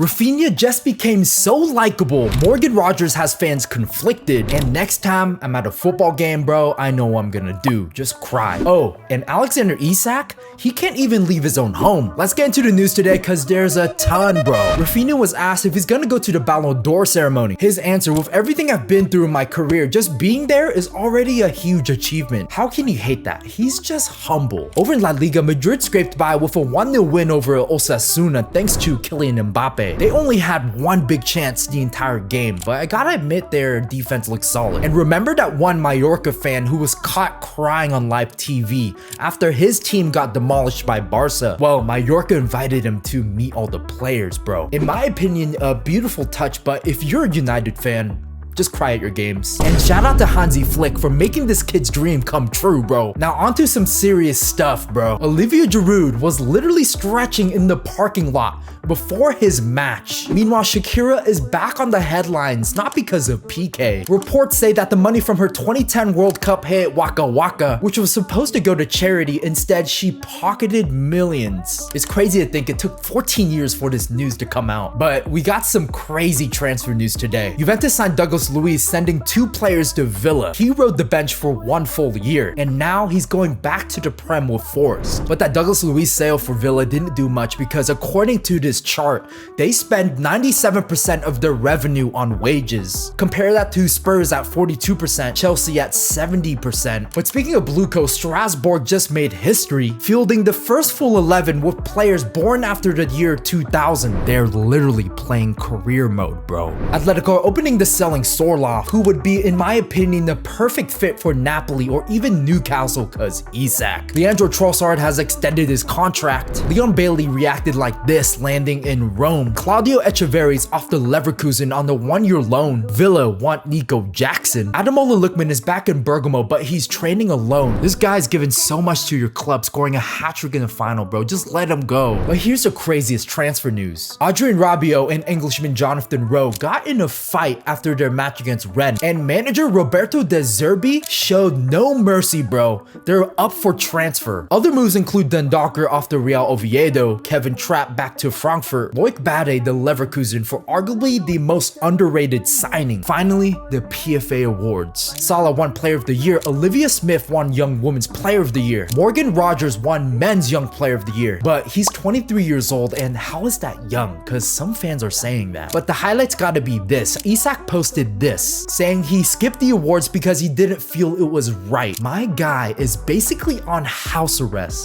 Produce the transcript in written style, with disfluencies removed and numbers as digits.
Rafinha just became so likable. Morgan Rogers has fans conflicted. And next time I'm at a football game, bro, I know what I'm gonna do. Just cry. Oh, and Alexander Isak? He can't even leave his own home. Let's get into the news today because there's a ton, bro. Rafinha was asked if he's gonna go to the Ballon d'Or ceremony. His answer, with everything I've been through in my career, just being there is already a huge achievement. How can you hate that? He's just humble. Over in La Liga, Madrid scraped by with a 1-0 win over Osasuna thanks to Kylian Mbappe. They only had one big chance the entire game, but I gotta admit their defense looks solid. And remember that one Mallorca fan who was caught crying on live TV after his team got demolished by Barca? Well, Mallorca invited him to meet all the players, bro. In my opinion, a beautiful touch, but if you're a United fan, just cry at your games. And shout out to Hansi Flick for making this kid's dream come true, bro. Now onto some serious stuff, bro. Olivier Giroud was literally stretching in the parking lot before his match. Meanwhile, Shakira is back on the headlines, not because of PK. Reports say that the money from her 2010 World Cup hit Waka Waka, which was supposed to go to charity, instead she pocketed millions. It's crazy to think it took 14 years for this news to come out. But we got some crazy transfer news today. Juventus signed Douglas Luiz, sending 2 players to Villa. He rode the bench for 1 full year, and now he's going back to the Prem with force. But that Douglas Luiz sale for Villa didn't do much because according to this chart, they spend 97% of their revenue on wages. Compare that to Spurs at 42%, Chelsea at 70%. But speaking of Blue Coat, Strasbourg just made history, fielding the first full 11 with players born after the year 2000. They're literally playing career mode, bro. Atletico are opening the selling Sorloth, who would be, in my opinion, the perfect fit for Napoli or even Newcastle cause Isak. Leandro Trossard has extended his contract. Leon Bailey reacted like this, landing in Rome. Claudio Echeverri's off to Leverkusen on the 1-year loan. Villa want Nico Jackson. Ademola Lookman is back in Bergamo, but he's training alone. This guy's given so much to your club, scoring a hat-trick in the final, bro. Just let him go. But here's the craziest transfer news. Adrien Rabiot and Englishman Jonathan Rowe got in a fight after their match against Rennes, and manager Roberto De Zerbi showed no mercy, bro. They're up for transfer. Other moves include Dundalker off to Real Oviedo, Kevin Trapp back to Frankfurt, Loic Bade the Leverkusen for arguably the most underrated signing. Finally, the PFA Awards. Salah won Player of the Year, Olivia Smith won Young Women's Player of the Year, Morgan Rogers won Men's Young Player of the Year, but he's 23 years old, and how is that young? Cause some fans are saying that. But the highlights gotta be this. Isak posted this, saying he skipped the awards because he didn't feel it was right. My guy is basically on house arrest.